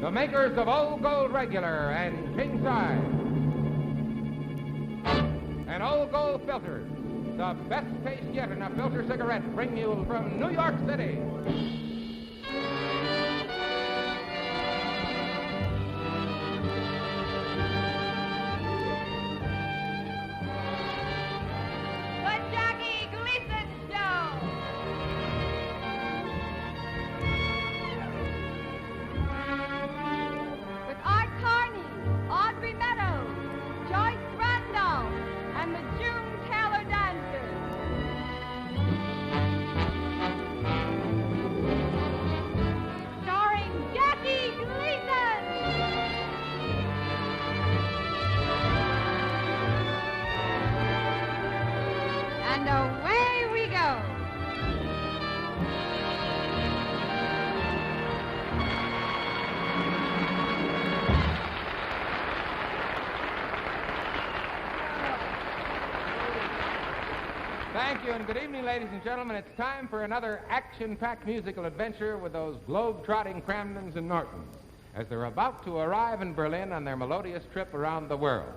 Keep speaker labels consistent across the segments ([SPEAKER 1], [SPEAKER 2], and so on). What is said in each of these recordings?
[SPEAKER 1] the makers of Old Gold Regular and King Size. And Old Gold Filters, the best taste yet in a filter cigarette, bring you from New York City.
[SPEAKER 2] The Jackie Gleason Show. With Art Carney, Audrey Meadows, Joyce Randolph, and the June Taylor Dancers. Starring Jackie Gleason. And away we go.
[SPEAKER 1] Thank you, and good evening, ladies and gentlemen. It's time for another action-packed musical adventure with those globe-trotting Cramdens and Nortons, as they're about to arrive in Berlin on their melodious trip around the world.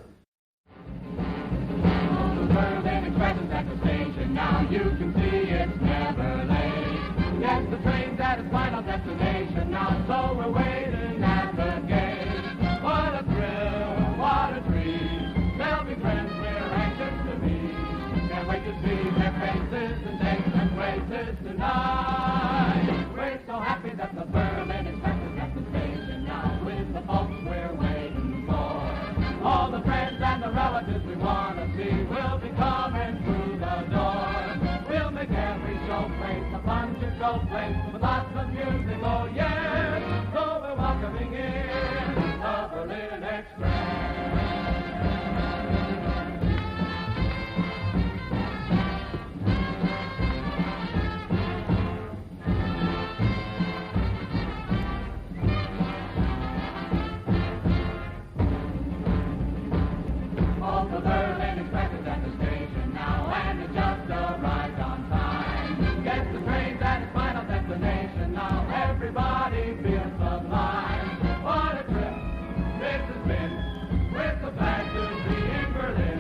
[SPEAKER 3] The Berlin Express is at the station now. You can see it's never late. Yes, the train's at its final destination now, so we're waiting at the gate. What a thrill, what a treat. They'll be friends we're anxious to meet. Can't wait to see their faces and dates and places tonight. We're so happy that the Berlin Express is at the station now, with the folks we're waiting for. All the friends and the relatives we want to see will be coming through the door. We'll make every show place a bunch of show place with lots of music, oh yeah. So we're welcoming in the Berlin Express. The Berlin Express is at the station now, and it just arrived on time. Yes, the train's at its final destination now. Everybody feels sublime. What a trip this has been. We're so glad to be in Berlin.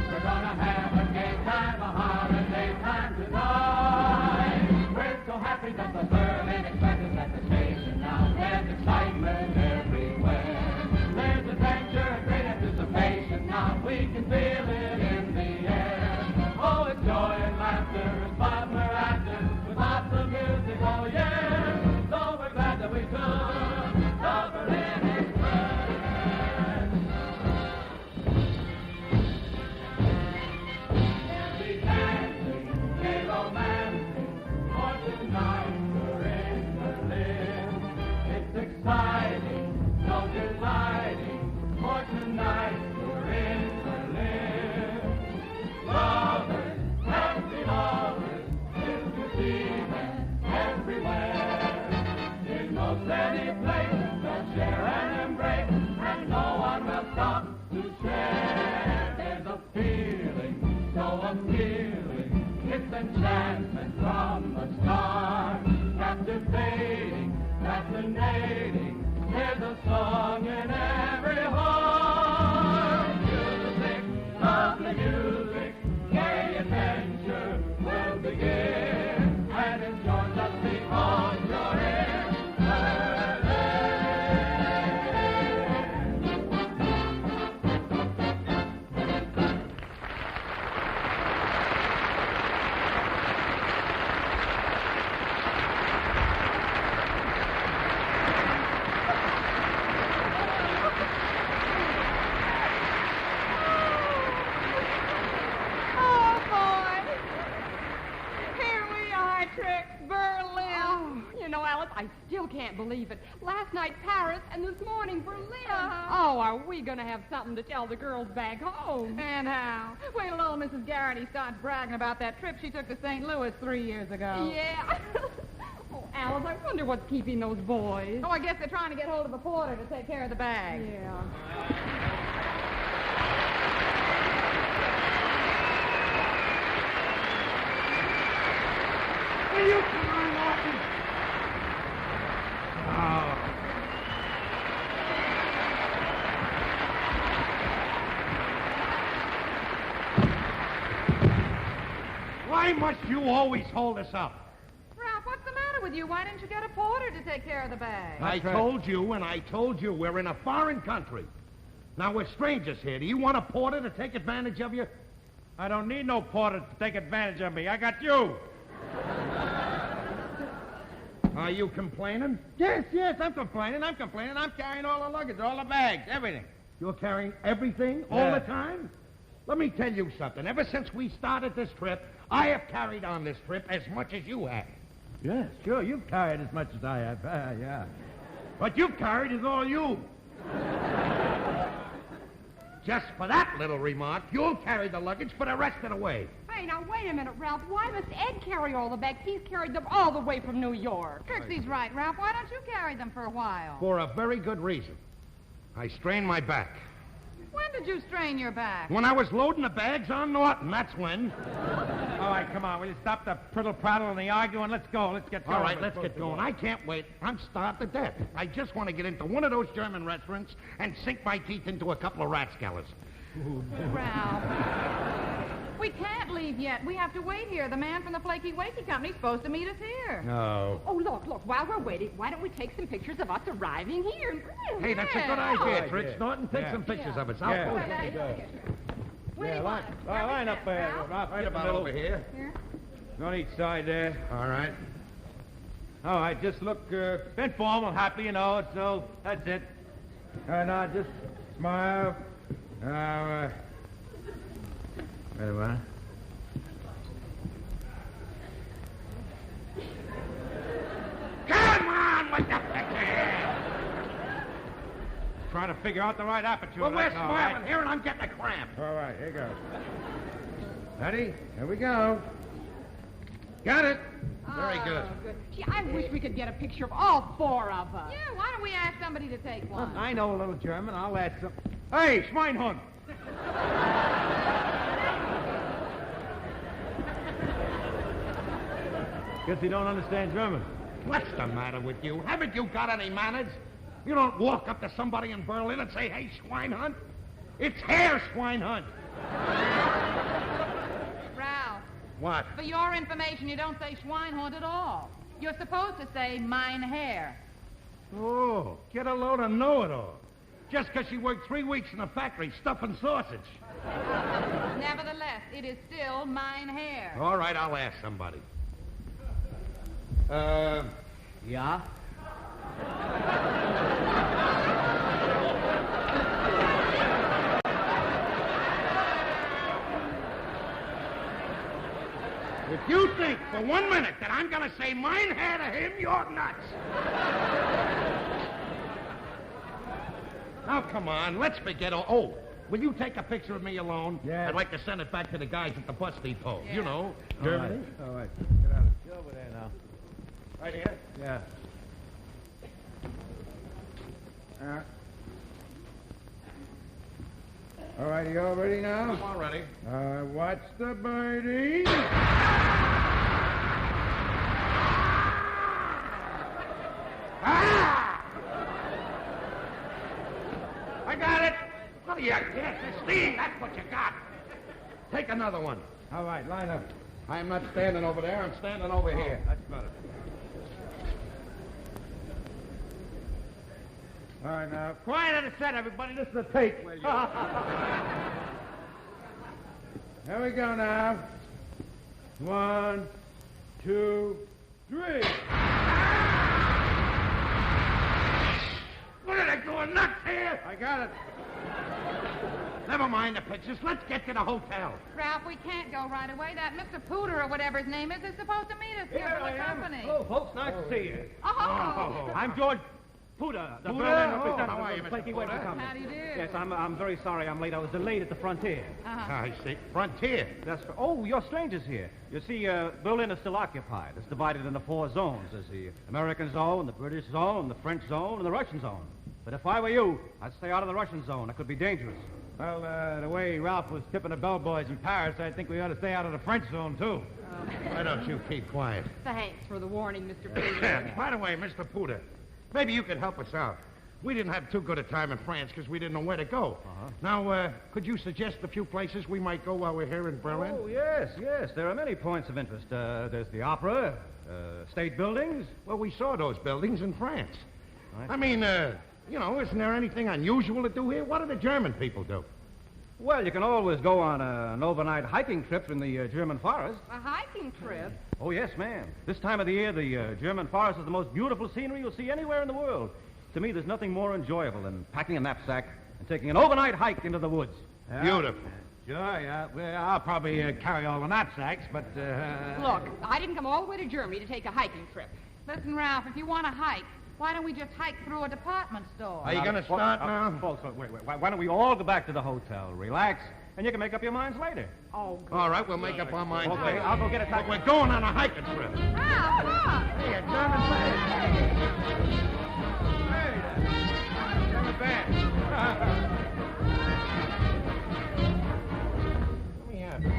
[SPEAKER 3] We're gonna have a gay time, a holiday time tonight. We're so happy that the Berlin Express is at the station now. There's excitement everywhere. There's adventure and great anticipation now. We can feel it in the air. Oh, it's joy and laughter, it's fun we're after, with lots of music, oh yeah. So we're glad that we took the Berlin Express. We'll be dancing, gay romancing, for tonight we're in Berlin. It's exciting, so delighting, for tonight we're in Berlin. Lovers, happy lovers, if you see them everywhere. In most any place, they'll share and embrace, and no one will stop to share. There's a feeling so appealing, it's enchantment from the start. Captivating, fascinating, there's a song in every heart. Music, lovely music, gay adventure will begin, and it's yours just because you're in Berlin.
[SPEAKER 2] Oh, boy. Here we are, Trix, Berlin. Oh, you know, Alice, I still can't believe it. Last night, Paris, and this morning, Berlin. Oh, are we going to have something to tell the girls back home?
[SPEAKER 4] And how? Wait till old Mrs. Garrity starts bragging about that trip she took to St. Louis 3 years ago.
[SPEAKER 2] Yeah. Oh, Alice, I wonder what's keeping those boys.
[SPEAKER 4] Oh, I guess they're trying to get hold of a porter to take care of the bag.
[SPEAKER 2] Yeah.
[SPEAKER 5] Will you come on, Martin? Oh. Why must you always hold us up?
[SPEAKER 4] Ralph, what's the matter with you? Why didn't you get a porter to take care of the bag?
[SPEAKER 5] I told you, and I told you, we're in a foreign country. Now, we're strangers here. Do you want a porter to take advantage of you?
[SPEAKER 6] I don't need no porter to take advantage of me. I got you.
[SPEAKER 5] Are you complaining?
[SPEAKER 6] Yes, I'm complaining. I'm carrying all the luggage, all the bags, everything.
[SPEAKER 5] You're carrying everything all the time? Let me tell you something. Ever since we started this trip, I have carried on this trip as much as you have.
[SPEAKER 6] Yes, sure, you've carried as much as I have. Yeah.
[SPEAKER 5] What you've carried is all you. Just for that little remark, you'll carry the luggage for the rest of the way.
[SPEAKER 2] Hey, now, wait a minute, Ralph. Why must Ed carry all the bags? He's carried them all the way from New York.
[SPEAKER 4] Trixie's right, Ralph. Why don't you carry them for a while?
[SPEAKER 5] For a very good reason. I strained my back.
[SPEAKER 4] When did you strain your back?
[SPEAKER 5] When I was loading the bags on Norton, that's when.
[SPEAKER 6] All right, come on. Will you stop the prattle and the arguing? Let's go. Let's get going.
[SPEAKER 5] All right, let's get going. I can't wait. I'm starved to death. I just want to get into one of those German restaurants and sink my teeth into a couple of ratscalers.
[SPEAKER 4] Ralph. We can't leave yet. We have to wait here. The man from the Flaky Wakey Company's supposed to meet us here.
[SPEAKER 5] No.
[SPEAKER 2] Oh, look, while we're waiting, why don't we take some pictures of us arriving here?
[SPEAKER 5] Hey, that's a good idea, Trix. Norton, take some pictures of us. I'll post it.
[SPEAKER 6] Line up there, Ralph.
[SPEAKER 5] Right about over here.
[SPEAKER 6] On each side there.
[SPEAKER 5] All right.
[SPEAKER 6] All right, just look informal, happy, you know. So that's it. Now, just smile. Wait a minute.
[SPEAKER 5] Come on with the picture!
[SPEAKER 6] Trying to figure out the right aperture.
[SPEAKER 5] Well, we're smiling here and I'm getting a cramp.
[SPEAKER 6] All right, here goes. Ready? Here we go. Got it.
[SPEAKER 5] Very good.
[SPEAKER 2] Gee, I wish we could get a picture of all four of us.
[SPEAKER 4] Yeah, why don't we ask somebody to take one?
[SPEAKER 6] I know a little German. I'll ask some. Hey, Schweinhund! Guess you don't understand German.
[SPEAKER 5] What's the matter with you? Haven't you got any manners? You don't walk up to somebody in Berlin and say, hey, Schweinhund. It's Herr Schweinhund.
[SPEAKER 4] Ralph,
[SPEAKER 5] What?
[SPEAKER 4] for your information, you don't say Schweinhund at all. You're supposed to say mein Herr.
[SPEAKER 5] Oh, get a load of know-it-all. Just because she worked 3 weeks in a factory stuffing sausage.
[SPEAKER 4] Nevertheless, it is still mein Herr.
[SPEAKER 5] All right, I'll ask somebody.
[SPEAKER 6] Yeah?
[SPEAKER 5] If you think for 1 minute that I'm going to say mein Herr to him, you're nuts. Now, come on, let's forget all... Oh, will you take a picture of me alone?
[SPEAKER 6] Yeah.
[SPEAKER 5] I'd like to send it back to the guys at the bus depot.
[SPEAKER 4] Yeah.
[SPEAKER 5] You know,
[SPEAKER 6] All
[SPEAKER 5] Germany.
[SPEAKER 6] right. All right. Get out of Get over there now. Right here? Yeah. All right, you all ready now?
[SPEAKER 5] I'm all ready.
[SPEAKER 6] Watch the birdie.
[SPEAKER 5] Ah! I got it. Oh, yeah, yes, Steve, that's what you got. Take another one.
[SPEAKER 6] All right, line up.
[SPEAKER 5] I'm not standing over there. I'm standing over here.
[SPEAKER 6] That's better. All right, now, quiet on the set, everybody. This is a take. Here we go now. 1, 2, 3.
[SPEAKER 5] What are they going nuts here?
[SPEAKER 6] I got it.
[SPEAKER 5] Never mind the pictures. Let's get to the hotel.
[SPEAKER 4] Ralph, we can't go right away. That Mr. Pooter or whatever his name is supposed to meet us here for the company.
[SPEAKER 6] Oh, folks, nice to see you.
[SPEAKER 4] Oh.
[SPEAKER 6] I'm George Puda, the
[SPEAKER 5] Puda?
[SPEAKER 6] Berlin
[SPEAKER 5] Oh,
[SPEAKER 6] representative
[SPEAKER 5] how are you,
[SPEAKER 6] of the
[SPEAKER 5] Mr.
[SPEAKER 6] Flaky Wakey
[SPEAKER 5] Puda?
[SPEAKER 6] Company.
[SPEAKER 4] How do you do?
[SPEAKER 6] Yes, I'm very sorry I'm late. I was delayed at the frontier.
[SPEAKER 5] I see. Frontier.
[SPEAKER 6] Oh, you're strangers here. You see, Berlin is still occupied. It's divided into 4 zones. There's the American zone, the British zone, the French zone, and the Russian zone. But if I were you, I'd stay out of the Russian zone. It could be dangerous. Well, the way Ralph was tipping the bellboys in Paris, I think we ought to stay out of the French zone, too.
[SPEAKER 5] Why don't you keep quiet?
[SPEAKER 2] Thanks for the warning, Mr. Peter.
[SPEAKER 5] By the way, Mr. Puda, maybe you could help us out. We didn't have too good a time in France because we didn't know where to go. Now, could you suggest a few places we might go while we're here in Berlin?
[SPEAKER 6] Oh, yes. There are many points of interest. There's the opera, state buildings.
[SPEAKER 5] Well, we saw those buildings in France.
[SPEAKER 6] Right.
[SPEAKER 5] I mean, isn't there anything unusual to do here? What do the German people do?
[SPEAKER 6] Well, you can always go on an overnight hiking trip in the German forest.
[SPEAKER 2] A hiking trip?
[SPEAKER 6] Oh, yes, ma'am. This time of the year, the German forest is the most beautiful scenery you'll see anywhere in the world. To me, there's nothing more enjoyable than packing a knapsack and taking an overnight hike into the woods.
[SPEAKER 5] Beautiful.
[SPEAKER 7] Sure, yeah. Well, I'll probably carry all the knapsacks, but,
[SPEAKER 2] Look, I didn't come all the way to Germany to take a hiking trip.
[SPEAKER 4] Listen, Ralph, if you want to hike, why don't we just hike through a department store?
[SPEAKER 5] Are you going to start now?
[SPEAKER 6] Folks, wait. Why don't we all go back to the hotel, relax, and you can make up your minds later.
[SPEAKER 2] Oh, good.
[SPEAKER 5] All right, we'll make up our minds.
[SPEAKER 6] Okay, I'll go get a taxi.
[SPEAKER 5] But we're going on a hiking trip.
[SPEAKER 4] Ralph, look!
[SPEAKER 5] Hey, a German band.
[SPEAKER 6] German band.
[SPEAKER 5] Let me have it.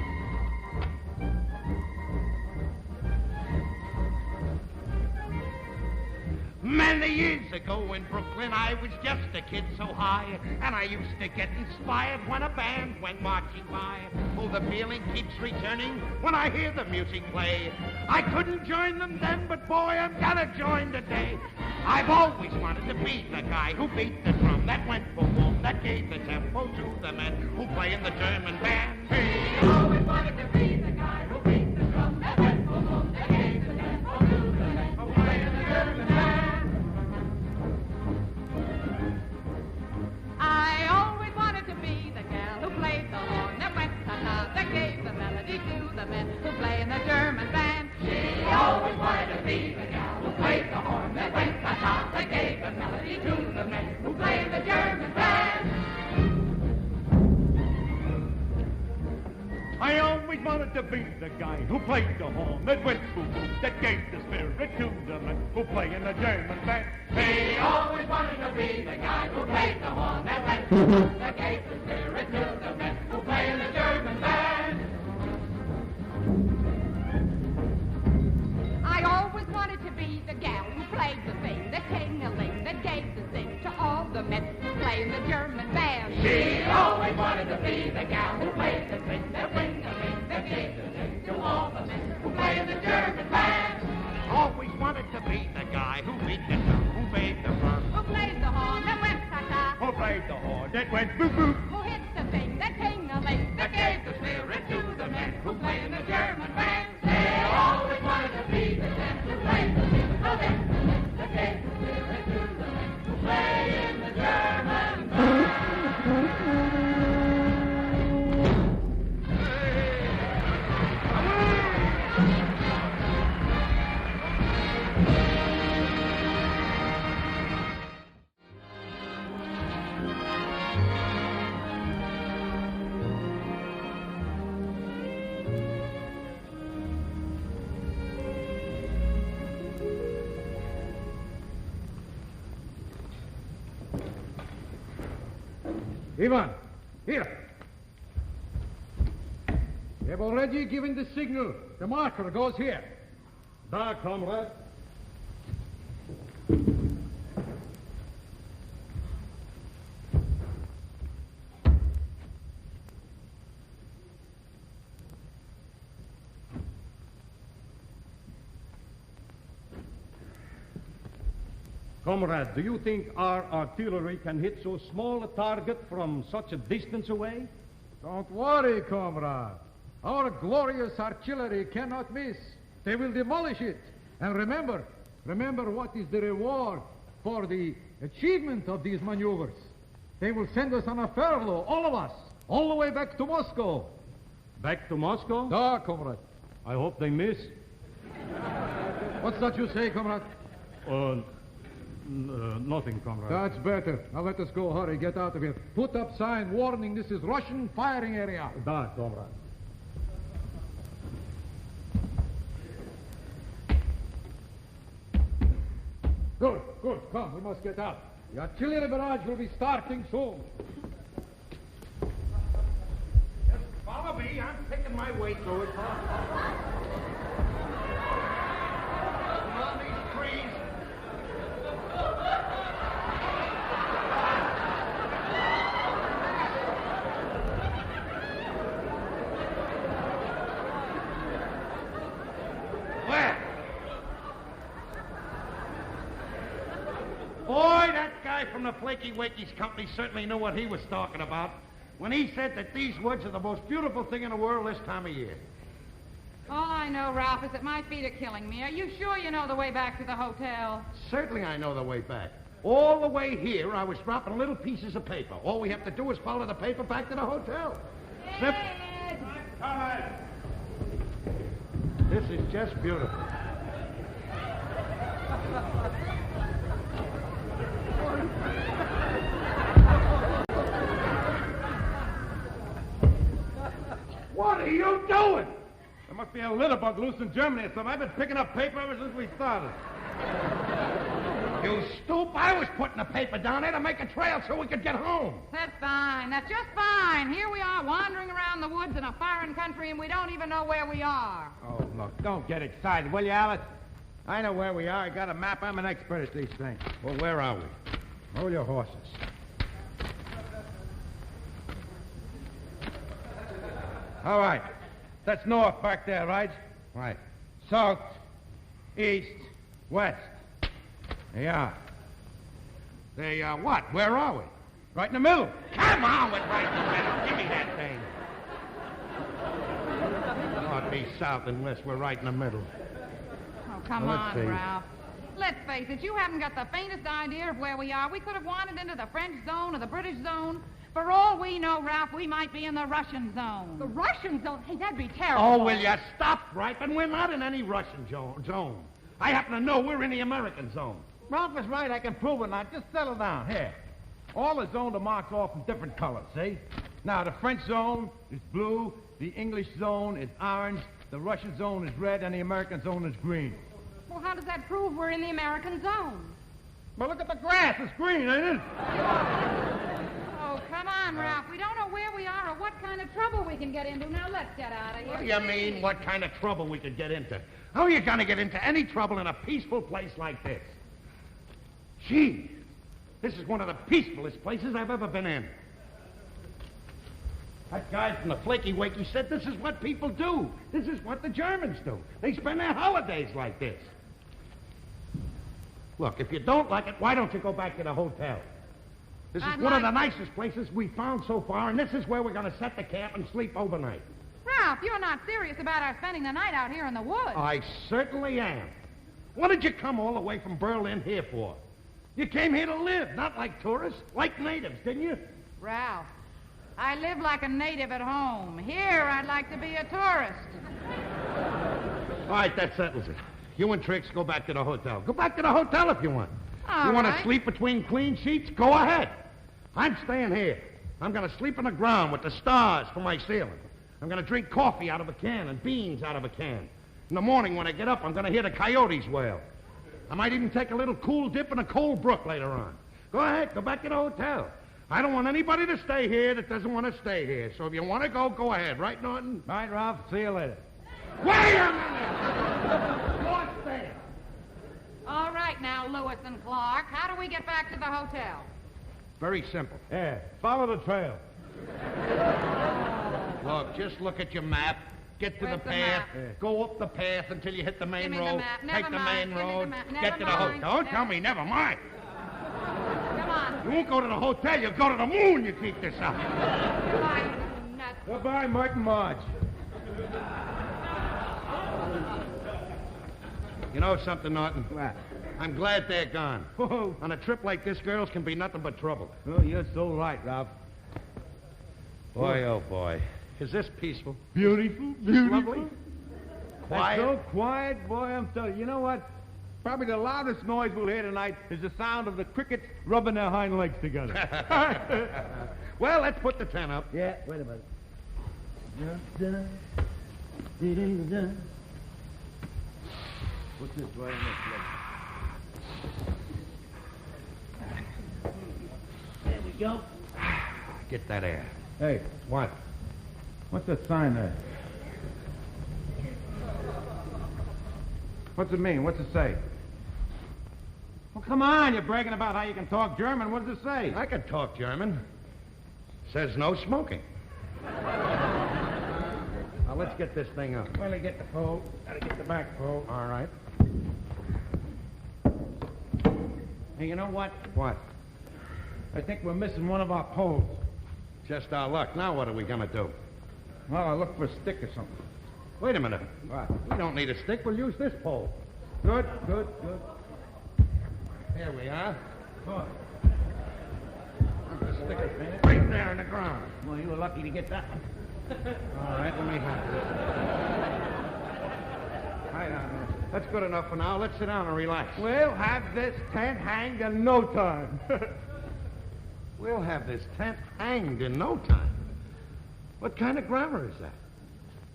[SPEAKER 5] Many years ago in Brooklyn, I was just a kid so high, and I used to get inspired when a band went marching by. Oh, the feeling keeps returning when I hear the music play. I couldn't join them then, but boy, I'm gonna join today. I've always wanted to be the guy who beat the drum that went boom, that gave the tempo to the men who play in the German band.
[SPEAKER 3] He always wanted to be the guy who beat the drum that went boom, that gave the tempo to the men who play in the German band.
[SPEAKER 2] I always wanted to be the gal who played the horn that went ta-ta, that gave the melody to the men who play in the German band.
[SPEAKER 3] She always wanted to be the gal who played the horn that went ta-ta, that gave the melody to the men who play in the German band.
[SPEAKER 8] I always wanted to be the guy who played the horn that went boom, that gave the spirit to the men who play in the German band.
[SPEAKER 3] He always wanted to be the guy who played the horn that went boom, that gave the spirit to the men who play in the German band.
[SPEAKER 2] I always wanted to be the gal who played the thing, the ting-a-ling, that gave the sing to all the men who play in the German band.
[SPEAKER 3] She always wanted to be the gal who played the thing, that ring-a-ling, that gave the sing to all the men who play in the German band.
[SPEAKER 5] Always wanted to be the guy who beat the drum, who made the drum.
[SPEAKER 2] Who played the horn that went ta-ta,
[SPEAKER 8] Who played the horn that went boom, boom.
[SPEAKER 2] who hit the thing, that ting-a-ling, that gave the spirit to the men who play in the German band.
[SPEAKER 3] They always wanted to be the men who played the thing, that gave the spirit to the men who play in the German band.
[SPEAKER 7] Ivan, here. We have already given the signal. The marker goes here.
[SPEAKER 8] Da, comrade. Comrade, do you think our artillery can hit so small a target from such a distance away?
[SPEAKER 7] Don't worry, comrade. Our glorious artillery cannot miss. They will demolish it. And remember what is the reward for the achievement of these maneuvers. They will send us on a furlough, all of us, all the way back to Moscow.
[SPEAKER 8] Back to Moscow?
[SPEAKER 7] Da, comrade.
[SPEAKER 8] I hope they miss.
[SPEAKER 7] What's that you say, comrade?
[SPEAKER 8] Nothing, comrade.
[SPEAKER 7] That's better. Now let us go. Hurry, get out of here. Put up sign warning this is Russian firing area.
[SPEAKER 8] Da, comrade.
[SPEAKER 7] Good, good. Come, we must get out. The artillery barrage will be starting soon.
[SPEAKER 5] Just follow me. I'm picking my way through it. Among these trees. from the Flaky Wakey's company certainly knew what he was talking about when he said that these woods are the most beautiful thing in the world this time of year.
[SPEAKER 4] All I know, Ralph, is that my feet are killing me. Are you sure you know the way back to the hotel?
[SPEAKER 5] Certainly I know the way back. All the way here, I was dropping little pieces of paper. All we have to do is follow the paper back to the hotel. This is just beautiful. What are you doing?
[SPEAKER 8] There must be a litter bug loose in Germany or something. I've been picking up paper ever since we started.
[SPEAKER 5] You stoop. I was putting the paper down there to make a trail so we could get home.
[SPEAKER 4] That's fine. That's just fine. Here we are wandering around the woods in a foreign country, and we don't even know where we are.
[SPEAKER 7] Oh, look, don't get excited, will you, Alice? I know where we are. I got a map. I'm an expert at these things.
[SPEAKER 5] Well, where are we?
[SPEAKER 7] Hold your horses. All right. That's north back there, right?
[SPEAKER 5] Right.
[SPEAKER 7] South, east, west. Yeah.
[SPEAKER 5] What? Where are we?
[SPEAKER 7] Right in the middle.
[SPEAKER 5] Come on with right in the middle. Give me that thing. North, east, south, and west. We're right in the middle.
[SPEAKER 4] Oh, come
[SPEAKER 5] Let's
[SPEAKER 4] on,
[SPEAKER 5] see.
[SPEAKER 4] Ralph. Let's face it, you haven't got the faintest idea of where we are. We could have wandered into the French zone or the British zone. For all we know, Ralph, we might be in the Russian zone.
[SPEAKER 2] The Russian zone? Hey, that'd be terrible.
[SPEAKER 5] Oh, will you stop, Ripen? We're not in any Russian zone. I happen to know we're in the American zone.
[SPEAKER 7] Ralph is right. I can prove it now. Just settle down. Here. All the zones are marked off in different colors, see? Now, the French zone is blue, the English zone is orange, the Russian zone is red, and the American zone is green.
[SPEAKER 2] Well, how does that prove we're in the American zone?
[SPEAKER 7] But look at the grass. It's green, ain't it?
[SPEAKER 4] Oh, come on, Ralph. We don't know where we are or what kind of trouble we can get into. Now, let's get out of here.
[SPEAKER 5] What do you mean, what kind of trouble we could get into? How are you going to get into any trouble in a peaceful place like this? Gee, this is one of the peacefulest places I've ever been in. That guy from the Flaky Wakey said this is what people do. This is what the Germans do. They spend their holidays like this. Look, if you don't like it, why don't you go back to the hotel? This is one of the nicest places we've found so far, and this is where we're going to set the camp and sleep overnight.
[SPEAKER 4] Ralph, you're not serious about our spending the night out here in the woods.
[SPEAKER 5] I certainly am. What did you come all the way from Berlin here for? You came here to live, not like tourists, like natives, didn't you?
[SPEAKER 4] Ralph, I live like a native at home. Here, I'd like to be a tourist.
[SPEAKER 5] All right, that settles it. You and Trix go back to the hotel. Go back to the hotel if you want.
[SPEAKER 4] All
[SPEAKER 5] you want
[SPEAKER 4] right.
[SPEAKER 5] to sleep between clean sheets? Go ahead. I'm staying here. I'm going to sleep on the ground with the stars for my ceiling. I'm going to drink coffee out of a can and beans out of a can. In the morning when I get up, I'm going to hear the coyotes wail. I might even take a little cool dip in a cold brook later on. Go ahead. Go back to the hotel. I don't want anybody to stay here that doesn't want to stay here. So if you want to go, go ahead. Right, Norton?
[SPEAKER 7] All right, Ralph. See you later.
[SPEAKER 5] Wait a minute! What's there?
[SPEAKER 4] All right now, Lewis and Clark. How do we get back to the hotel?
[SPEAKER 5] Very simple.
[SPEAKER 7] Yeah, follow the trail.
[SPEAKER 5] Look, just look at your map. Get to
[SPEAKER 4] Where's
[SPEAKER 5] the
[SPEAKER 4] the
[SPEAKER 5] path.
[SPEAKER 4] map?
[SPEAKER 5] Go up the path until you hit the main
[SPEAKER 4] Give me
[SPEAKER 5] road.
[SPEAKER 4] the map. Never
[SPEAKER 5] Take the
[SPEAKER 4] mind.
[SPEAKER 5] main
[SPEAKER 4] Give me the
[SPEAKER 5] road.
[SPEAKER 4] map.
[SPEAKER 5] Get
[SPEAKER 4] Never
[SPEAKER 5] to the hotel.
[SPEAKER 4] mind.
[SPEAKER 5] Don't tell me, never mind.
[SPEAKER 4] Come on.
[SPEAKER 5] You won't go to the hotel. You'll go to the moon. You keep this up.
[SPEAKER 4] Why, you nuts.
[SPEAKER 7] Goodbye, Mike and Marge.
[SPEAKER 5] You know something, Norton?
[SPEAKER 7] What?
[SPEAKER 5] I'm glad they're gone.
[SPEAKER 7] Oh,
[SPEAKER 5] On a trip like this, girls can be nothing but trouble.
[SPEAKER 7] oh, you're so right, Ralph.
[SPEAKER 5] Boy, oh boy. Is this peaceful?
[SPEAKER 7] Beautiful,
[SPEAKER 5] Lovely? Quiet?
[SPEAKER 7] That's so quiet, boy, I'm telling you. You know what? Probably the loudest noise we'll hear tonight is the sound of the crickets rubbing their hind legs together.
[SPEAKER 5] Well, let's put the tent up.
[SPEAKER 7] Yeah, wait a minute. What's this right in this There we go.
[SPEAKER 5] Get that air.
[SPEAKER 7] Hey,
[SPEAKER 5] What?
[SPEAKER 7] what's that sign there? What's it mean? What's it say? Well, come on, you're bragging about how you can talk German. What does it say?
[SPEAKER 5] I can talk German. Says no smoking. Now, let's get this thing up.
[SPEAKER 7] Well, I get the pole. Gotta get the back pole.
[SPEAKER 5] All right.
[SPEAKER 7] Hey, you know what?
[SPEAKER 5] What?
[SPEAKER 7] I think we're missing one of our poles.
[SPEAKER 5] Just our luck. Now what are we going to do?
[SPEAKER 7] Well, I'll look for a stick or something.
[SPEAKER 5] Wait a minute.
[SPEAKER 7] What?
[SPEAKER 5] We don't need a stick. We'll use this pole.
[SPEAKER 7] Good.
[SPEAKER 5] Here we are.
[SPEAKER 7] Good.
[SPEAKER 5] I'm going to stick it right there in the ground.
[SPEAKER 7] Well, you were lucky to get that one.
[SPEAKER 5] All right, let me have this.
[SPEAKER 7] Right on.
[SPEAKER 5] That's good enough for now. Let's sit down and relax.
[SPEAKER 7] We'll have this tent hanged in no time.
[SPEAKER 5] We'll have this tent hanged in no time. What kind of grammar is that?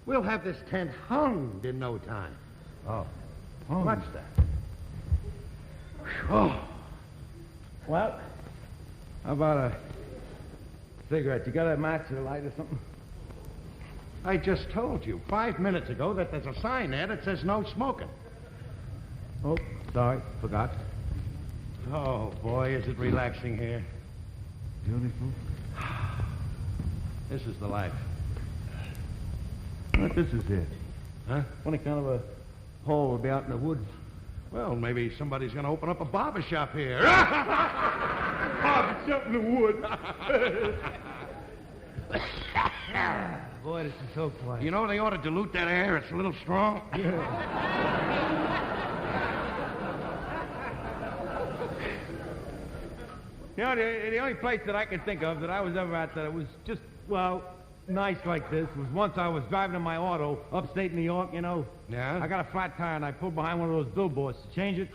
[SPEAKER 5] We'll have this tent hung in no time.
[SPEAKER 7] Oh.
[SPEAKER 5] What's that?
[SPEAKER 7] Oh. Well, how about a cigarette? You got a match or a light or something?
[SPEAKER 5] I just told you 5 minutes ago that there's a sign there that says no smoking.
[SPEAKER 7] Oh, sorry. Forgot.
[SPEAKER 5] Oh, boy, is it relaxing here.
[SPEAKER 7] Beautiful.
[SPEAKER 5] This is the life.
[SPEAKER 7] What this is here?
[SPEAKER 5] Huh?
[SPEAKER 7] Funny kind of a hole would be out in the woods.
[SPEAKER 5] Well, maybe somebody's going to open up a barber shop here.
[SPEAKER 7] Barber shop in the woods. Boy, this is so quiet.
[SPEAKER 5] You know, they ought to dilute that air. It's a little strong.
[SPEAKER 7] You know, the only place that I can think of that I was ever at that it was just, well, nice like this was once I was driving in my auto upstate New York, you know.
[SPEAKER 5] Yeah?
[SPEAKER 7] I got a flat tire and I pulled behind one of those billboards to change it.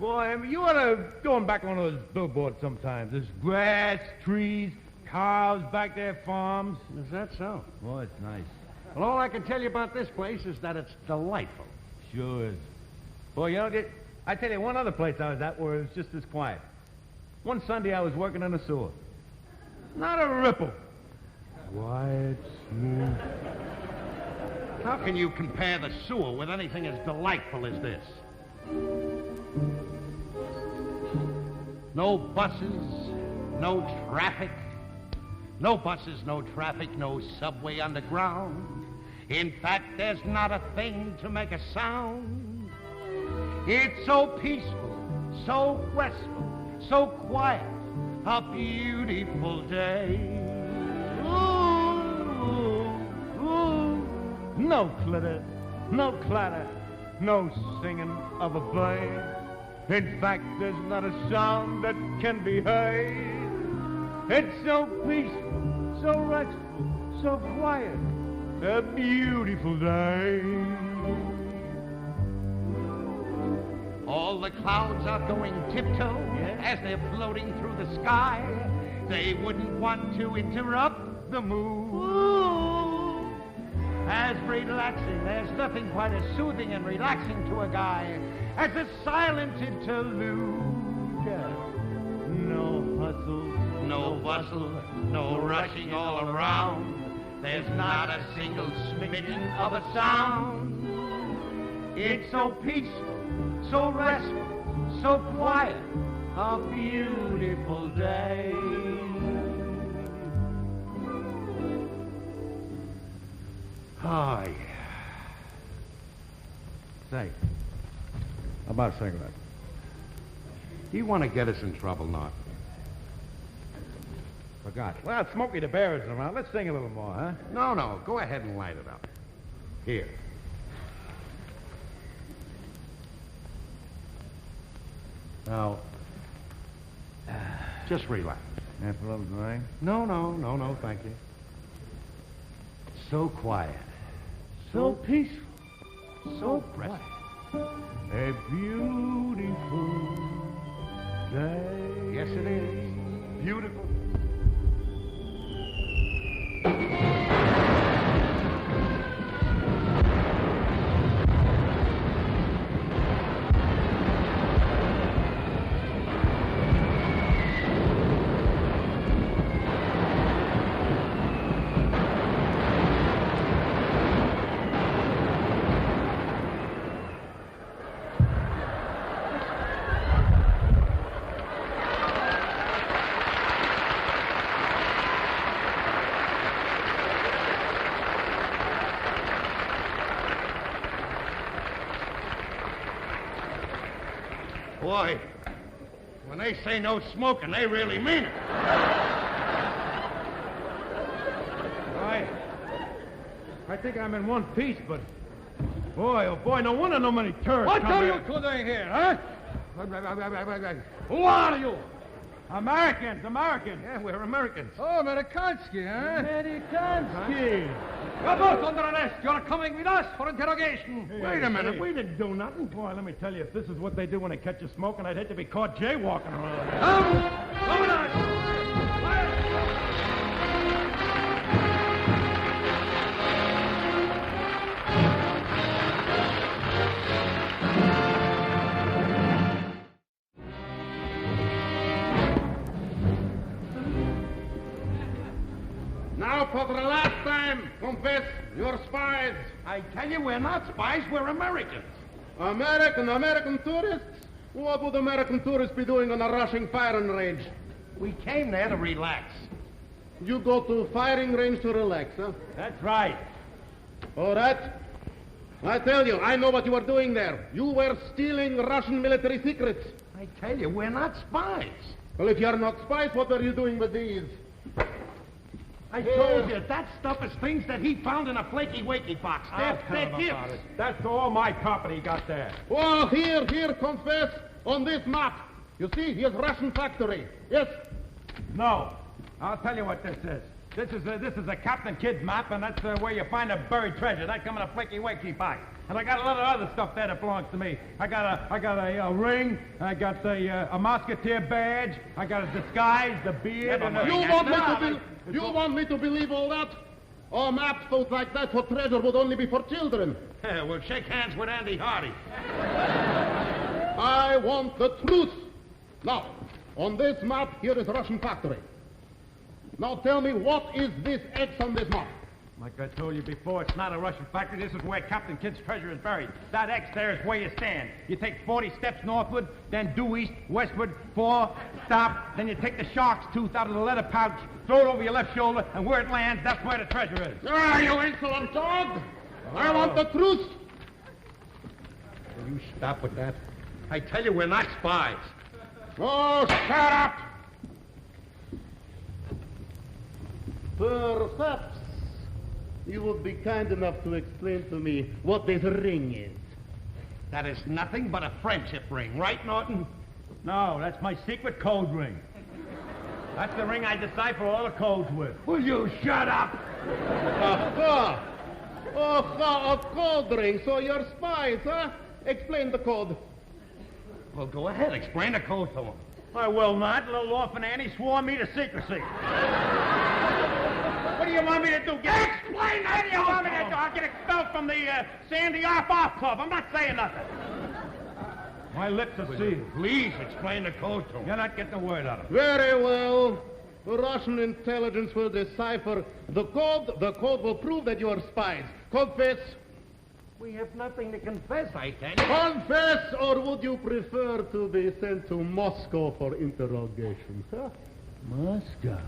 [SPEAKER 7] Boy, I mean, you ought to go back on those billboards sometimes. There's grass, trees, cows back there, farms.
[SPEAKER 5] Is that so?
[SPEAKER 7] Boy, it's nice.
[SPEAKER 5] Well, all I can tell you about this place is that it's delightful.
[SPEAKER 7] Sure is. Boy, you know, I tell you one other place I was at where it was just as quiet. One Sunday I was working in the sewer. Not a ripple. Quiet, smooth.
[SPEAKER 5] How can you compare the sewer with anything as delightful as this? No buses, no traffic. No buses, no traffic, no subway underground. In fact, there's not a thing to make a sound. It's so peaceful, so restful, so quiet, a beautiful day.
[SPEAKER 7] Ooh, ooh. No clitter, no clatter, no singing of a bird. In fact, there's not a sound that can be heard. It's so peaceful, so restful, so quiet, a beautiful day.
[SPEAKER 5] All the clouds are going tiptoe as they're floating through the sky. They wouldn't want to interrupt the mood.
[SPEAKER 7] Ooh.
[SPEAKER 5] As relaxing, there's nothing quite as soothing and relaxing to a guy as a silent interlude.
[SPEAKER 7] No hustle,
[SPEAKER 5] No bustle, no rushing all around. There's not a single smidgen of a sound. It's so peaceful, so restful, so quiet, a beautiful day. Oh, yeah.
[SPEAKER 7] Say, how about a cigarette?
[SPEAKER 5] You want to get us in trouble, not?
[SPEAKER 7] Forgot. Well, Smokey the Bear is around. Let's sing a little more, huh?
[SPEAKER 5] No, go ahead and light it up. Here. Now, just relax.
[SPEAKER 7] Half a little drink.
[SPEAKER 5] No, thank you. So quiet.
[SPEAKER 7] So peaceful.
[SPEAKER 5] So restful.
[SPEAKER 7] A beautiful day.
[SPEAKER 5] Yes, it is. Beautiful. Boy, When they say no smoking, they really mean it.
[SPEAKER 8] I think I'm in one piece, but... Boy, oh boy, no wonder no many tourists
[SPEAKER 7] What
[SPEAKER 8] come
[SPEAKER 7] are
[SPEAKER 8] here.
[SPEAKER 7] you two doing here, huh?
[SPEAKER 8] Who are you? Americans.
[SPEAKER 5] Yeah, we're Americans.
[SPEAKER 7] Oh, Amerikansky, huh?
[SPEAKER 8] Amerikansky.
[SPEAKER 7] You're both under arrest. You're coming with us for interrogation.
[SPEAKER 5] Wait a minute, we didn't do nothing.
[SPEAKER 8] Boy, let me tell you, if this is what they do when they catch you smoking, I'd hate to be caught jaywalking around.
[SPEAKER 7] Come with us.
[SPEAKER 5] Now, for the last time, confess you're spies. I tell you, we're not spies, we're Americans.
[SPEAKER 9] American tourists? What would American tourists be doing on a rushing firing range?
[SPEAKER 5] We came there to relax.
[SPEAKER 9] You go to firing range to relax, huh?
[SPEAKER 8] That's right.
[SPEAKER 9] All right. I tell you, I know what you were doing there. You were stealing Russian military secrets.
[SPEAKER 5] I tell you, we're not spies.
[SPEAKER 9] Well, if you're not spies, what were you doing with these?
[SPEAKER 5] I told you, that stuff is things that he found in a flaky-wakey box. They're gifts.
[SPEAKER 8] That's all my property got there.
[SPEAKER 9] Oh, here, confess, on this map. You see, here's Russian factory. Yes?
[SPEAKER 8] No. I'll tell you what this is. This is a Captain Kidd map, and that's where you find a buried treasure. That come in a flaky-wakey box. And I got a lot of other stuff there that belongs to me. I got a ring. I got a musketeer badge. I got a disguise, the beard, and
[SPEAKER 9] You want me to believe all that? Oh, maps those like that for treasure would only be for children.
[SPEAKER 5] Yeah, we'll shake hands with Andy Hardy.
[SPEAKER 9] I want the truth. Now, on this map, here is Russian factory. Now tell me, what is this X on this map?
[SPEAKER 8] Like I told you before, it's not a Russian factory. This is where Captain Kidd's treasure is buried. That X there is where you stand. You take 40 steps northward, then due east, westward, 4, stop. Then you take the shark's tooth out of the leather pouch, throw it over your left shoulder, and where it lands, that's where the treasure is.
[SPEAKER 9] Ah, you insolent dog! I want the truth!
[SPEAKER 5] Will you stop with that? I tell you, we're not spies.
[SPEAKER 9] Oh, shut up! Perhaps you would be kind enough to explain to me what this ring is.
[SPEAKER 5] That is nothing but a friendship ring, right, Norton?
[SPEAKER 8] No, that's my secret code ring. That's the ring I decipher all the codes with.
[SPEAKER 5] Will you shut up?
[SPEAKER 9] A code ring, so you're spies, huh? Explain the code.
[SPEAKER 5] Well, go ahead, explain the code to him.
[SPEAKER 8] I will not. Little orphan Annie swore me to secrecy. What do you want me to do?
[SPEAKER 5] Explain that!
[SPEAKER 8] What do you want me to do? I'll get expelled from the Sandy Off Club. I'm not saying nothing. My lips are sealed.
[SPEAKER 5] Please explain the code to him.
[SPEAKER 8] You're not getting a word out of it.
[SPEAKER 9] Very well. Russian intelligence will decipher the code. The code will prove that you are spies. Confess.
[SPEAKER 5] We have nothing to confess, I tell you.
[SPEAKER 9] Confess, or would you prefer to be sent to Moscow for interrogation? Huh?
[SPEAKER 8] Moscow?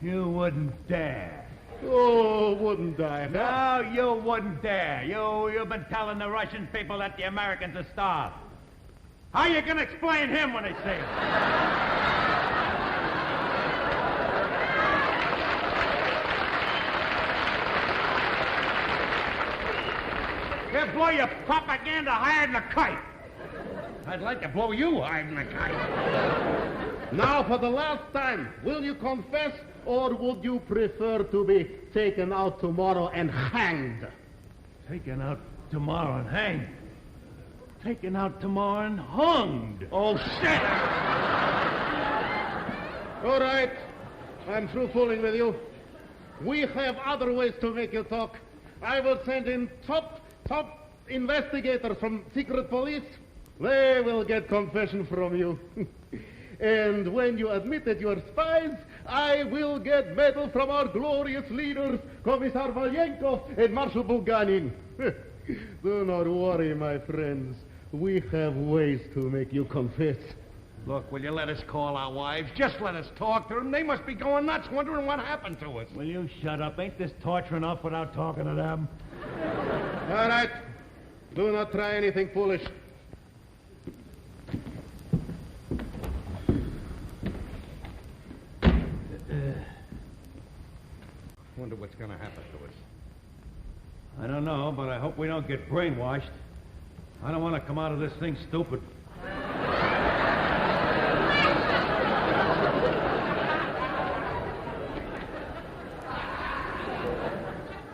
[SPEAKER 8] You wouldn't dare.
[SPEAKER 9] Oh, wouldn't I?
[SPEAKER 8] No, you wouldn't dare. You've been telling the Russian people that the Americans are starved. How you gonna explain him when they see him? They'll blow your propaganda higher than a kite.
[SPEAKER 5] I'd like to blow you higher than a kite.
[SPEAKER 9] Now, for the last time, will you confess, or would you prefer to be taken out tomorrow and hanged?
[SPEAKER 8] Taken out tomorrow and hanged. Taken out tomorrow and hunged.
[SPEAKER 5] Oh, shit!
[SPEAKER 9] All right. I'm through fooling with you. We have other ways to make you talk. I will send in top investigators from secret police. They will get confession from you. And when you admit that you are spies, I will get medal from our glorious leaders, Commissar Valyenkov and Marshal Bulganin. Do not worry, my friends. We have ways to make you confess.
[SPEAKER 5] Look, will you let us call our wives? Just let us talk to them. They must be going nuts wondering what happened to us.
[SPEAKER 8] Will you shut up? Ain't this torture enough without talking to them?
[SPEAKER 9] All right. Do not try anything foolish.
[SPEAKER 5] Wonder what's going to happen to us.
[SPEAKER 6] I don't know, but I hope we don't get brainwashed. I don't want to come out of this thing stupid.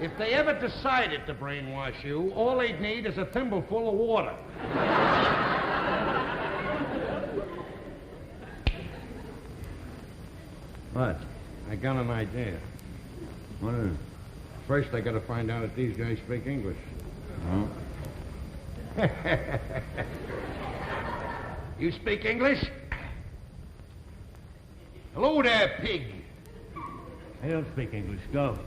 [SPEAKER 5] If they ever decided to brainwash you, all they'd need is a thimble full of water.
[SPEAKER 6] What?
[SPEAKER 5] I got an idea.
[SPEAKER 6] What is it?
[SPEAKER 5] First, I got to find out if these guys speak English.
[SPEAKER 6] Oh.
[SPEAKER 5] You speak English? Hello there, pig.
[SPEAKER 6] I don't speak English. Go.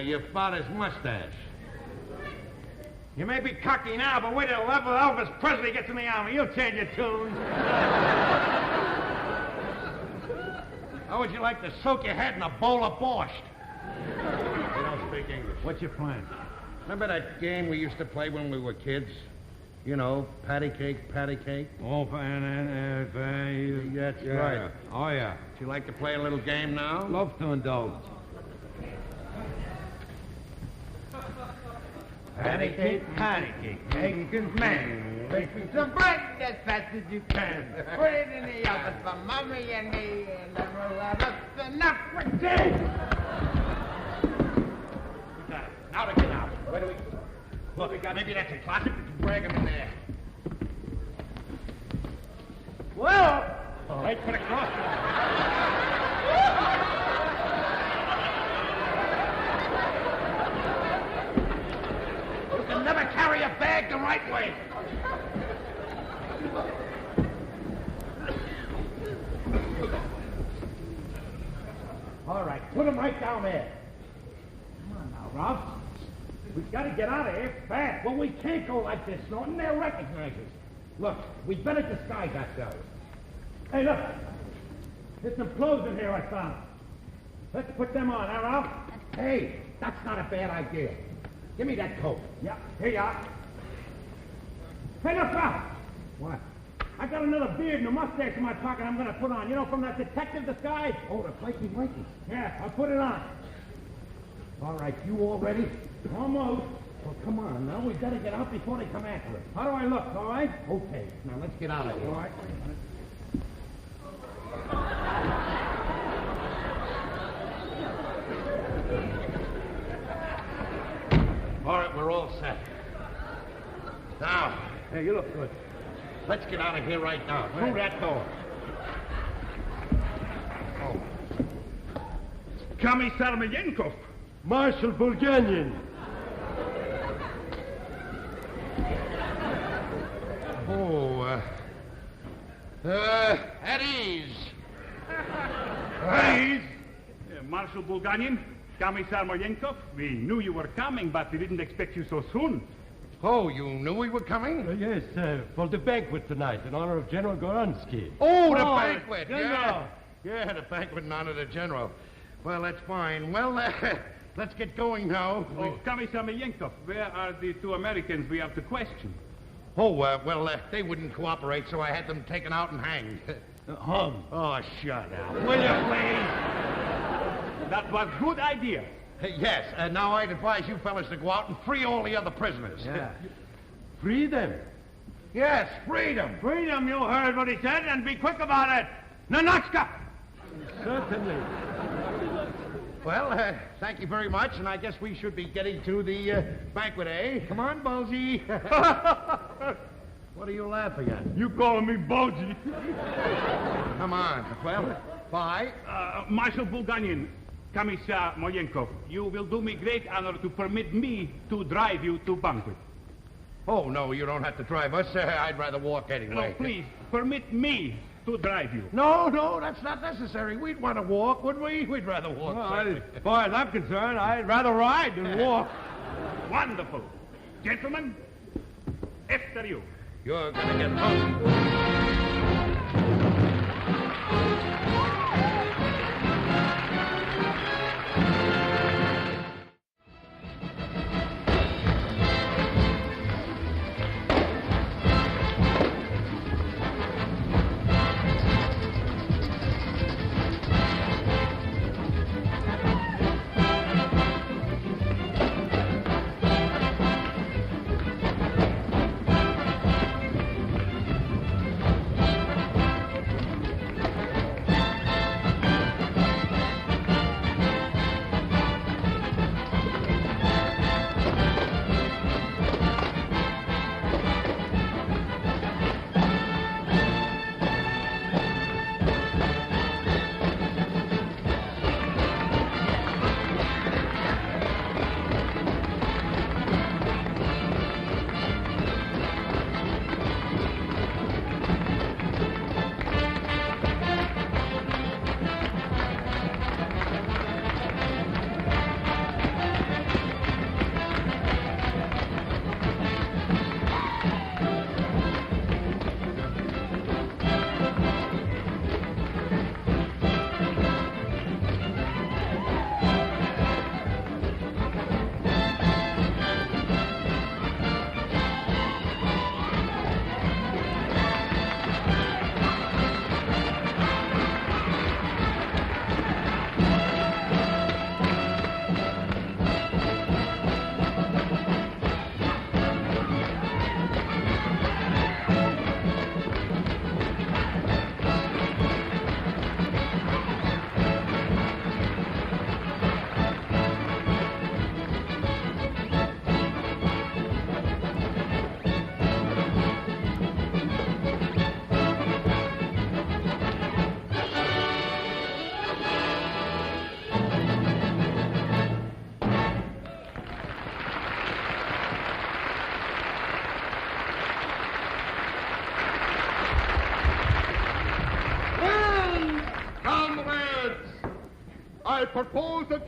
[SPEAKER 5] Your father's mustache.
[SPEAKER 8] You may be cocky now, but wait till Elvis Presley gets in the army. You'll change your tune.
[SPEAKER 5] How would you like to soak your head in a bowl of borscht? They don't speak English.
[SPEAKER 6] What's your plan?
[SPEAKER 5] Remember that game we used to play when we were kids? You know, patty cake, patty cake.
[SPEAKER 6] Oh,
[SPEAKER 5] That's
[SPEAKER 6] yeah.
[SPEAKER 5] right.
[SPEAKER 6] Oh, yeah.
[SPEAKER 5] Would you like to play a little game now?
[SPEAKER 6] Love to indulge.
[SPEAKER 8] Patty cake, cake is man. Baking some bread as fast as you can. Put it in the oven for Mommy and me, and then we'll have us enough for tea.
[SPEAKER 5] We got it. Now to get out. Where do we... Look, maybe that's a closet. We can drag him in there.
[SPEAKER 8] Well,
[SPEAKER 5] Right for the cross. You can never carry a bag the right way.
[SPEAKER 8] all right, put him right down there. Come on now, Ralph. We've got to get out of here fast. Well, we can't go like this, Norton. They'll recognize us. Look, we better disguise ourselves. Hey, look. There's some clothes in here I found. Let's put them on, huh, Ralph? Hey, that's not a bad idea. Give me that coat. Yeah, here you are. Hey, look, Ralph. What? I got another beard and a mustache in my pocket I'm going to put on. You know, from that detective disguise? Oh, the flaky wakey. Yeah, I'll put it on. All right, you all ready? Almost. Well, come on, now. We've got to get out before they come after us. How do I look, all right? Okay, now let's get out of here. All right.
[SPEAKER 5] All right, we're all set. Now,
[SPEAKER 6] Hey, you look good.
[SPEAKER 5] let's get out of here right now. Through that door. Oh.
[SPEAKER 8] Commissar Melyenkov.
[SPEAKER 6] Marshal Bulganian.
[SPEAKER 5] Oh, at ease.
[SPEAKER 8] Please. Marshal Bulganian, Commissar Melyenkov, we knew you were coming, but we didn't expect you so soon.
[SPEAKER 5] Oh, you knew we were coming?
[SPEAKER 6] Yes, for the banquet tonight in honor of General Goronsky.
[SPEAKER 5] Oh, the banquet.
[SPEAKER 6] General.
[SPEAKER 5] Yeah. Yeah, the banquet in honor of the general. Well, that's fine. Well, let's get going now.
[SPEAKER 8] Oh, Commissar Melyenkov, where are the two Americans we have to question?
[SPEAKER 5] They wouldn't cooperate, so I had them taken out and hanged.
[SPEAKER 6] Hung.
[SPEAKER 5] Oh, shut up.
[SPEAKER 8] Will you please? That was good idea.
[SPEAKER 5] Yes, now I'd advise you fellas to go out and free all the other prisoners.
[SPEAKER 6] Yeah. Freedom.
[SPEAKER 5] Yes, freedom.
[SPEAKER 8] Freedom, you heard what he said, and be quick about it. Nanochka!
[SPEAKER 6] Certainly.
[SPEAKER 5] Well, thank you very much, and I guess we should be getting to the banquet, eh? Come on, Bulgy. What are you laughing at?
[SPEAKER 8] You calling me Bulgy?
[SPEAKER 5] Come on. Well, bye.
[SPEAKER 8] Marshal Bulganian, Commissar Melyenkov, you will do me great honor to permit me to drive you to banquet.
[SPEAKER 5] Oh, no, you don't have to drive us. I'd rather walk anyway.
[SPEAKER 8] No, please, permit me to drive you.
[SPEAKER 5] No, that's not necessary. We'd want to walk, wouldn't we? We'd rather walk.
[SPEAKER 6] Well, as far as I'm concerned, I'd rather ride than walk.
[SPEAKER 8] Wonderful. Gentlemen, after you.
[SPEAKER 5] You're going to get hung.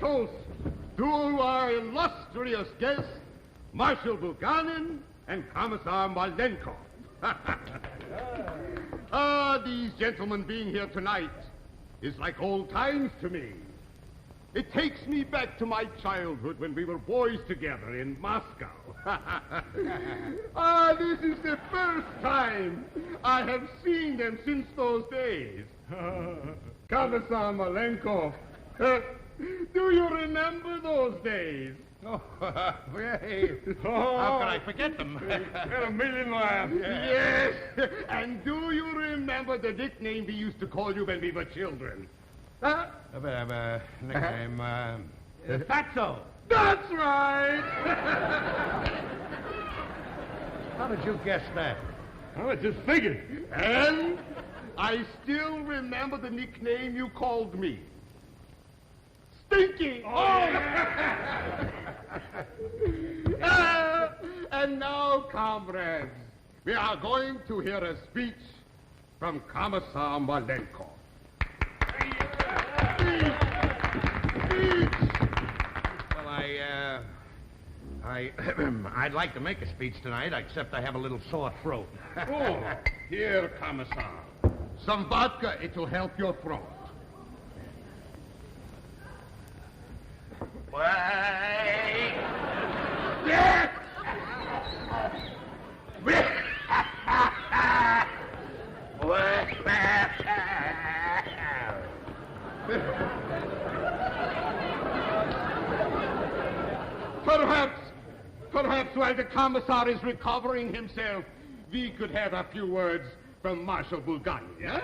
[SPEAKER 10] toast to our illustrious guests, Marshal Buchanan and Commissar Malenko. These gentlemen being here tonight is like old times to me. It takes me back to my childhood when we were boys together in Moscow. This is the first time I have seen them since those days. Commissar Malenko, do you remember those days?
[SPEAKER 8] Oh, hey. How can I forget them? Got a million laughs.
[SPEAKER 10] Yes. And do you remember the nickname we used to call you when we were children?
[SPEAKER 8] Nickname,
[SPEAKER 10] Fatso. That's right.
[SPEAKER 8] How did you guess that?
[SPEAKER 10] I just figured. And I still remember the nickname you called me. Stinky. And now, comrades, we are going to hear a speech from Commissar Malenko.
[SPEAKER 8] Well, I'd like to make a speech tonight, except I have a little sore throat.
[SPEAKER 10] Here, Commissar. Some vodka, it'll help your throat.
[SPEAKER 5] Why?
[SPEAKER 10] Yes! Perhaps while the commissar is recovering himself, we could have a few words from Marshal Bulgari, eh?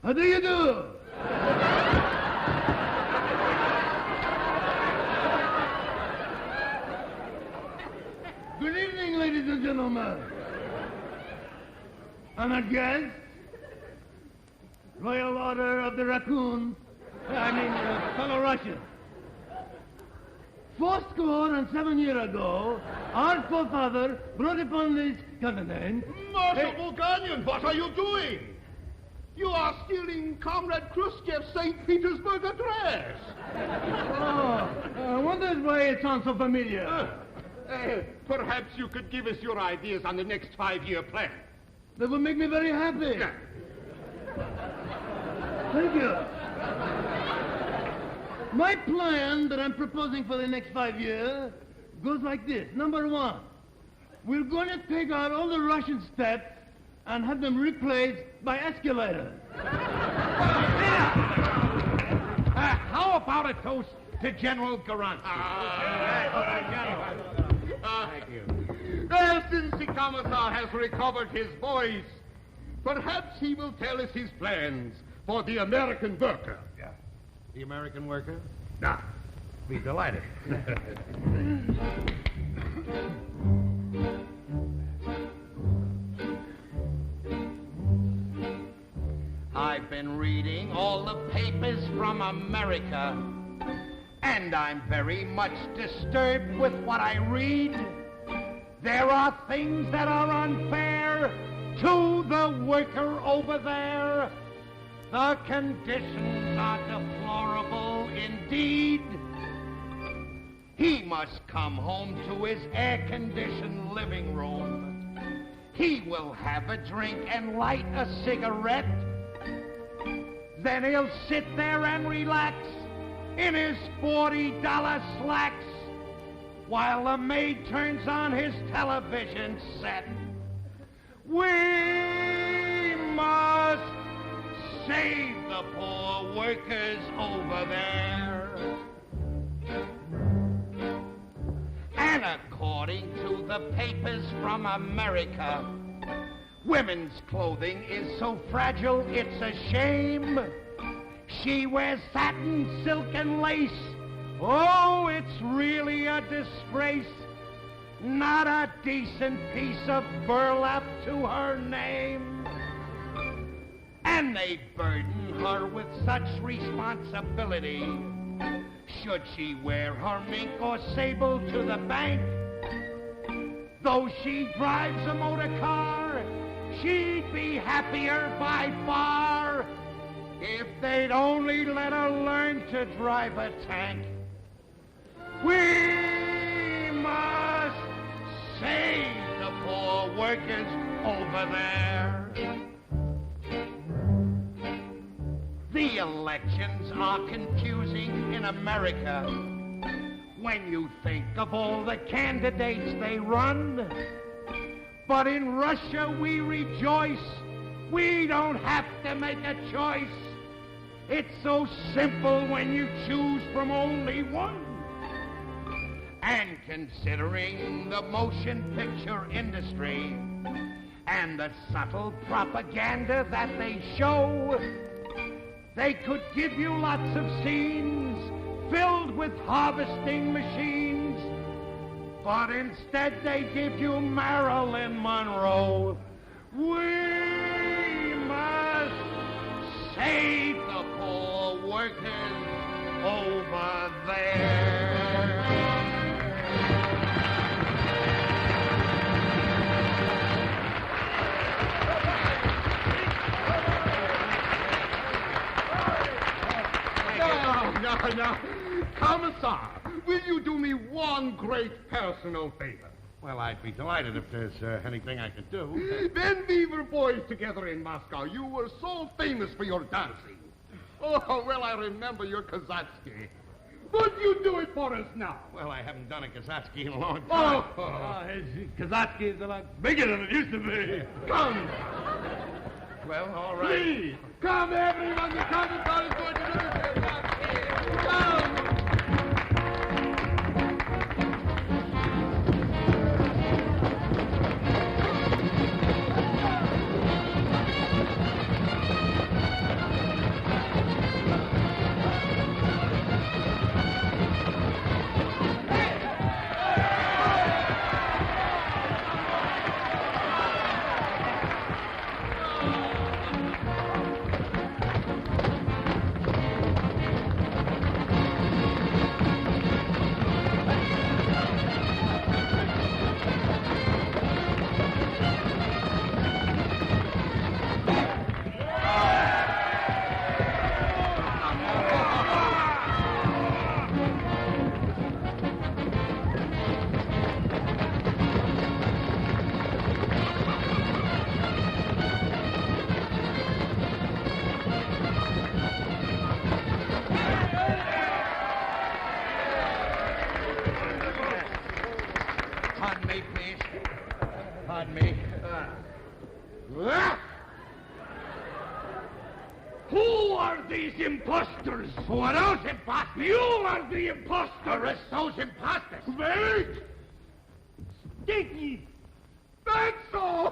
[SPEAKER 9] How do you do? Good evening, ladies and gentlemen. Honored guests, Royal Order of the Raccoon, fellow Russians. 407 years ago, our forefather brought upon this continent...
[SPEAKER 10] Marshal Bulgarian, what are you doing? You are stealing Comrade Khrushchev's St. Petersburg address.
[SPEAKER 9] I wonder why it sounds so familiar.
[SPEAKER 10] Perhaps you could give us your ideas on the next 5-year plan.
[SPEAKER 9] That would make me very happy.
[SPEAKER 10] Yeah.
[SPEAKER 9] Thank you. My plan that I'm proposing for the next 5 years goes like this. Number 1, we're going to take out all the Russian steps and have them replaced by escalators.
[SPEAKER 8] How about a toast to General Garant?
[SPEAKER 10] Thank you. Since the commissar has recovered his voice, perhaps he will tell us his plans for the American worker.
[SPEAKER 8] Yeah. The American worker?
[SPEAKER 10] Nah.
[SPEAKER 8] Be delighted.
[SPEAKER 5] I've been reading all the papers from America, and I'm very much disturbed with what I read. There are things that are unfair to the worker over there. The conditions are deplorable indeed. He must come home to his air-conditioned living room. He will have a drink and light a cigarette. Then he'll sit there and relax in his $40 slacks while the maid turns on his television set. We must save the poor workers over there. And according to the papers from America, women's clothing is so fragile it's a shame. She wears satin, silk, and lace. Oh, it's really a disgrace. Not a decent piece of burlap to her name. And they burden her with such responsibility. Should she wear her mink or sable to the bank? Though she drives a motor car, She'd be happier by far if they'd only let her learn to drive a tank. We must save the poor workers over there. The elections are confusing in America when you think of all the candidates they run. But in Russia we rejoice. We don't have to make a choice. It's so simple when you choose from only one. And considering the motion picture industry and the subtle propaganda that they show, they could give you lots of scenes filled with harvesting machines. But instead they give you Marilyn Monroe. We must save the poor workers over there.
[SPEAKER 10] No. Commissar, will you do me one great personal favor?
[SPEAKER 5] Well, I'd be delighted if there's anything I could do.
[SPEAKER 10] When we were boys together in Moscow, you were so famous for your dancing. Oh, well, I remember your Kazatsky. Would you do it for us now?
[SPEAKER 5] Well, I haven't done a Kazatsky in a long time.
[SPEAKER 8] His Kazatsky is a lot bigger than it used to be.
[SPEAKER 10] Come.
[SPEAKER 5] Well, all right.
[SPEAKER 10] Please, come, everyone. The Commissar is going to do it. Come.
[SPEAKER 5] Pardon me.
[SPEAKER 10] Who are these imposters?
[SPEAKER 5] Who are those imposters?
[SPEAKER 10] You are the imposter.
[SPEAKER 5] Arrest those imposters.
[SPEAKER 10] Wait! Stinky! That's all!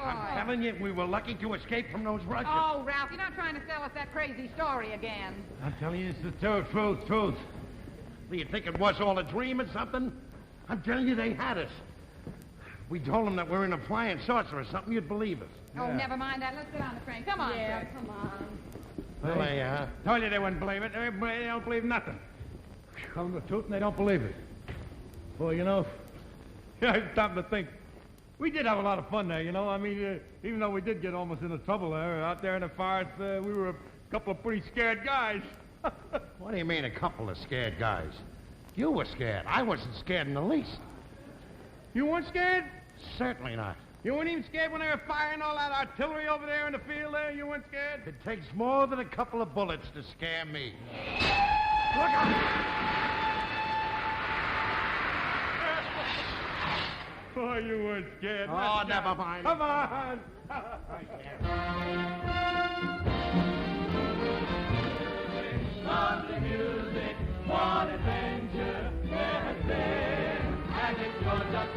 [SPEAKER 5] I'm telling you, we were lucky to escape from those Russians.
[SPEAKER 4] Oh, Ralph, you're not trying to sell us that crazy story again.
[SPEAKER 8] I'm telling you, it's the truth.
[SPEAKER 5] Do you think it was all a dream or something? I'm telling you, they had us. We told them that we're in a flying saucer or something, you'd believe us.
[SPEAKER 4] Oh, never mind that. Let's get on the train. Come on,
[SPEAKER 2] Yeah,
[SPEAKER 4] Fred.
[SPEAKER 2] come on.
[SPEAKER 5] Well, they,
[SPEAKER 8] Told you they wouldn't believe it. They don't believe nothing. Tell them the truth and they don't believe it. Well, you know, I stopped to think. We did have a lot of fun there, you know. I mean, even though we did get almost into trouble there, out there in the forest, we were a couple of pretty scared guys.
[SPEAKER 5] What do you mean, a couple of scared guys? You were scared. I wasn't scared in the least.
[SPEAKER 8] You weren't scared?
[SPEAKER 5] Certainly not.
[SPEAKER 8] You weren't even scared when they were firing all that artillery over there in the field there? You weren't scared?
[SPEAKER 5] It takes more than a couple of bullets to scare me. Look out!
[SPEAKER 8] Oh, you weren't scared.
[SPEAKER 5] Oh, never mind.
[SPEAKER 8] Come on.
[SPEAKER 3] Lovely music, what adventure there has been, and it's your just